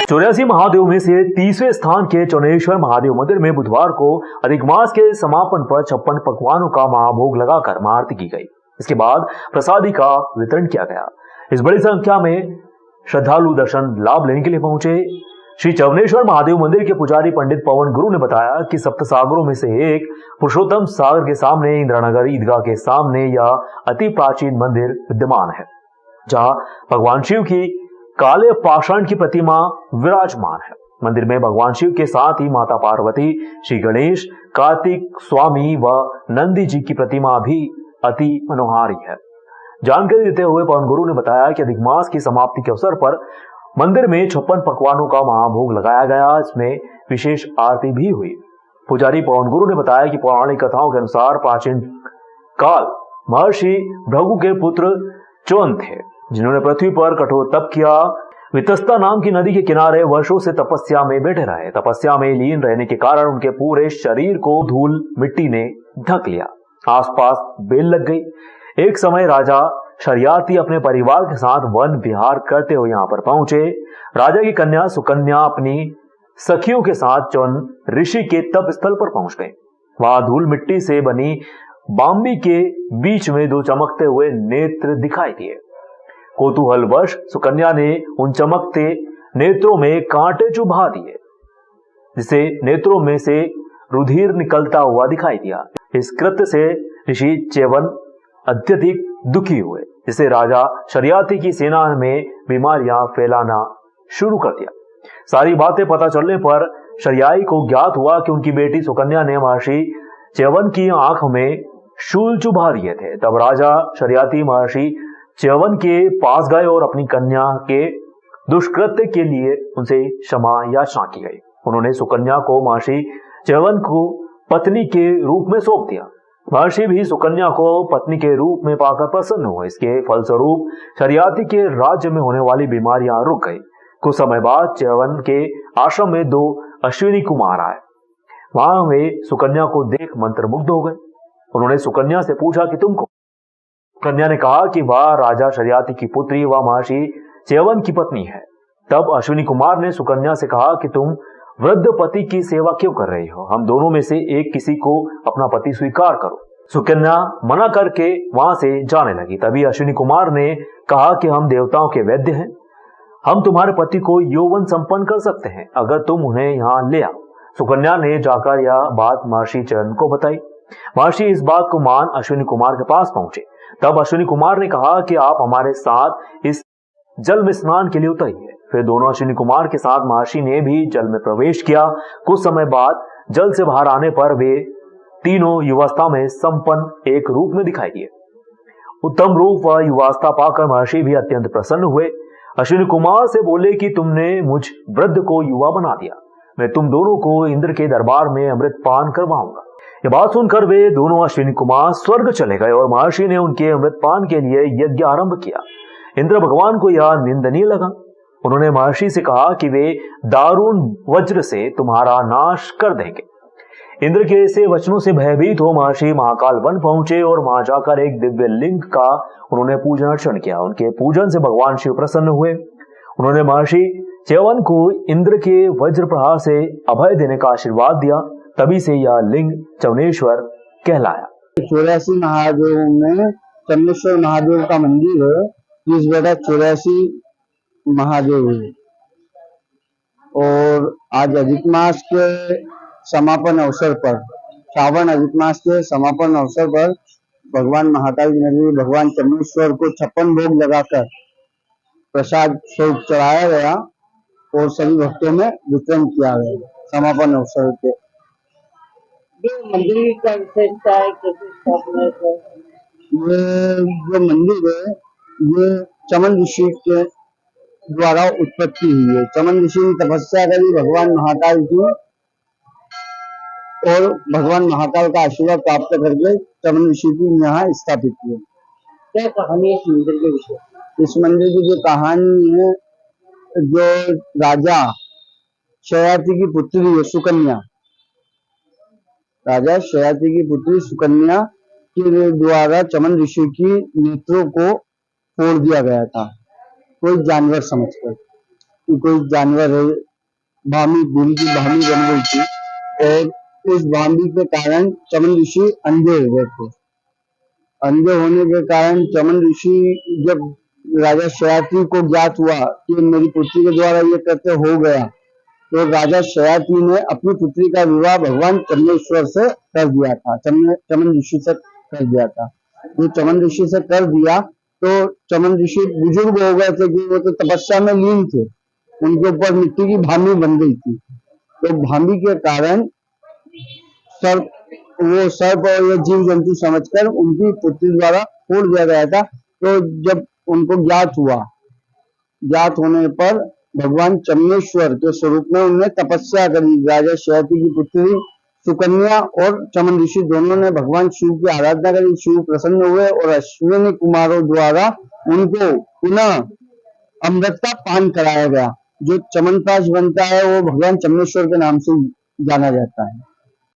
84 महादेव में से 30वें स्थान के चौनेश्वर महादेव मंदिर में बुधवार को अधिक मास के समापन पर 56 पकवानों का महाभोग लगाकर महाआरती की गई। इसके बाद प्रसादी का वितरण किया गया। इस बड़ी संख्या में श्रद्धालु दर्शन लाभ लेने के लिए पहुंचे। श्री चौनेश्वर महादेव मंदिर के पुजारी पंडित पवन गुरु ने बताया कि सप्त सागरों में से एक पुरुषोत्तम सागर के सामने इंदिरानगर ईदगाह के सामने यह अति प्राचीन मंदिर विद्यमान है, जहां भगवान शिव की काले पाषाण की प्रतिमा विराजमान है। मंदिर में भगवान शिव के साथ ही माता पार्वती, श्री गणेश, कार्तिक स्वामी व नंदी जी की प्रतिमा भी अति मनोहारी है। जानकारी देते हुए पवन गुरु ने बताया कि अधिक मास की समाप्ति के अवसर पर मंदिर में 56 पकवानों का महाभोग लगाया गया। इसमें विशेष आरती भी हुई। पुजारी पवन गुरु ने बताया कि पौराणिक कथाओं के अनुसार प्राचीन काल महर्षि भृगु के पुत्र च्यवन थे, जिन्होंने पृथ्वी पर कठोर तप किया। वितस्ता नाम की नदी के किनारे वर्षों से तपस्या में बैठे रहे। तपस्या में लीन रहने के कारण उनके पूरे शरीर को धूल मिट्टी ने ढक लिया। आसपास बेल लग गई। एक समय राजा शर्याती अपने परिवार के साथ वन विहार करते हुए यहाँ पर पहुंचे। राजा की कन्या सुकन्या अपनी सखियों के साथ च्यवन ऋषि के तप स्थल पर पहुंच गए। वहां धूल मिट्टी से बनी बाम्बी के बीच में दो चमकते हुए नेत्र दिखाई दिए। कौतूहलवश सुकन्या ने उन चमकते नेत्रों में कांटे चुभा दिए, जिसे नेत्रों में से रुधिर निकलता हुआ दिखाई दिया। इस कृत्य से ऋषि च्यवन अत्यधिक दुखी हुए, जिसे राजा शर्याती की सेना में बीमारियां फैलाना शुरू कर दिया। सारी बातें पता चलने पर शर्याई को ज्ञात हुआ कि उनकी बेटी सुकन्या ने महर्षि च्यवन की आंख में शूल चुभा दिए थे। तब राजा शर्याती महर्षि च्यवन के पास गए और अपनी कन्या के दुष्कृत्य के लिए उनसे क्षमा याचना की गई। उन्होंने सुकन्या को महर्षि च्यवन को पत्नी के रूप में सौंप दिया। महर्षि भी सुकन्या को पत्नी के रूप में पाकर प्रसन्न हुए। इसके फलस्वरूप शर्याती के राज्य में होने वाली बीमारियां रुक गई। कुछ समय बाद च्यवन के आश्रम में 2 अश्विनी कुमार आए। वहां वे सुकन्या को देख मंत्रमुग्ध हो गए। उन्होंने सुकन्या से पूछा कि तुम कौन? कन्या ने कहा कि वह राजा शर्याती की पुत्री व महर्षि च्यवन की पत्नी है। तब अश्विनी कुमार ने सुकन्या से कहा कि तुम वृद्ध पति की सेवा क्यों कर रही हो? हम दोनों में से एक किसी को अपना पति स्वीकार करो। सुकन्या मना करके वहां से जाने लगी। तभी अश्विनी कुमार ने कहा कि हम देवताओं के वैद्य हैं, हम तुम्हारे पति को यौवन संपन्न कर सकते हैं अगर तुम उन्हें यहाँ ले आओ। सुकन्या ने जाकर यह बात महर्षि च्यवन को बताई। महर्षि इस बात को मान अश्विनी कुमार के पास पहुंचे। तब अश्विनी कुमार ने कहा कि आप हमारे साथ इस जल में स्नान के लिए उतरिए। फिर दोनों अश्विनी कुमार के साथ महर्षि ने भी जल में प्रवेश किया। कुछ समय बाद जल से बाहर आने पर वे तीनों युवावस्था में संपन्न एक रूप में दिखाई दिए। उत्तम रूप व युवावस्था पाकर महर्षि भी अत्यंत प्रसन्न हुए। अश्विनी कुमार से बोले कि तुमने मुझ वृद्ध को युवा बना दिया, मैं तुम दोनों को इंद्र के दरबार में अमृत पान करवाऊंगा। यह बात सुनकर वे दोनों अश्विनी कुमार स्वर्ग चले गए और महर्षि ने उनके अमृत पान के लिए यज्ञ आरंभ किया। इंद्र भगवान को यह निंदनीय लगा। उन्होंने महर्षि से कहा कि वे दारुण वज्र से तुम्हारा नाश कर देंगे। इंद्र के ऐसे वचनों से भयभीत हो महर्षि महाकाल वन पहुंचे और वहां जाकर एक दिव्य लिंग का उन्होंने पूजन अर्चन किया। उनके पूजन से भगवान शिव प्रसन्न हुए। उन्होंने महर्षि च्यवन को इंद्र के वज्र प्रहार से अभय देने का आशीर्वाद दिया। तभी से यह लिंग चौनेश्वर कहलाया। 84 महादेव में चौनेश्वर महादेव का मंदिर है, जिस बेटा 84 महादेव है। और आज अधिक मास के समापन अवसर पर, श्रावण अधिक मास के समापन अवसर पर भगवान महाकाल नगरी भगवान चौनेश्वर को 56 भोग लगाकर प्रसाद स्वरूप चढ़ाया गया और सभी भक्तों में वितरण किया गया। समापन अवसर पे मंदिर का विशेषता है, कैसे स्थापना है? ये जो मंदिर है ये चमन ऋषि के द्वारा उत्पत्ति हुई है। चमन ऋषि ने तपस्या करी भगवान महाकाल की और भगवान महाकाल का आशीर्वाद प्राप्त करके चमन ऋषि की यहाँ स्थापित किए। क्या कहानी है इस मंदिर के विषय? इस मंदिर की जो कहानी है, जो राजा शर्याती की पुत्री है सुकन्या, राजा शर्याती की पुत्री सुकन्या के द्वारा चमन ऋषि की नेत्रों को फोड़ दिया गया था, कोई जानवर समझकर। कि कोई जानवर है, भामी, बिल की भामी बन गई थी और इस भामी के कारण चमन ऋषि अंधे हो गए थे। अंधे होने के कारण चमन ऋषि जब राजा शयाति को ज्ञात हुआ कि मेरी पुत्री के द्वारा ये कृत्य हो गया, तो राजा शयाति ने अपनी पुत्री का विवाह भगवान चमनेश्वर से कर दिया था, चमन ऋषि से कर दिया था। जो चमन ऋषि से कर दिया तो चमन ऋषि बुजुर्ग हो गए थे कि वो तो तपस्या में लीन थे, उनके ऊपर मिट्टी की भामी बन गई थी। तो भामी के कारण सर्प, वो सर्प और ये जीव जंतु समझकर उनकी पुत्री द्वारा फोड़ दिया गया था। तो जब उनको ज्ञात होने पर भगवान चमनेश्वर के स्वरूप में उन्होंने तपस्या करी। राजा शयाति की पुत्री सुकन्या और चमन ऋषि दोनों ने भगवान शिव की आराधना करी। शिव प्रसन्न हुए और अश्विनी कुमारों द्वारा उनको पुनः अमृत का पान कराया गया। जो चमनप्राश बनता है वो भगवान चमनेश्वर के नाम से जाना जाता है।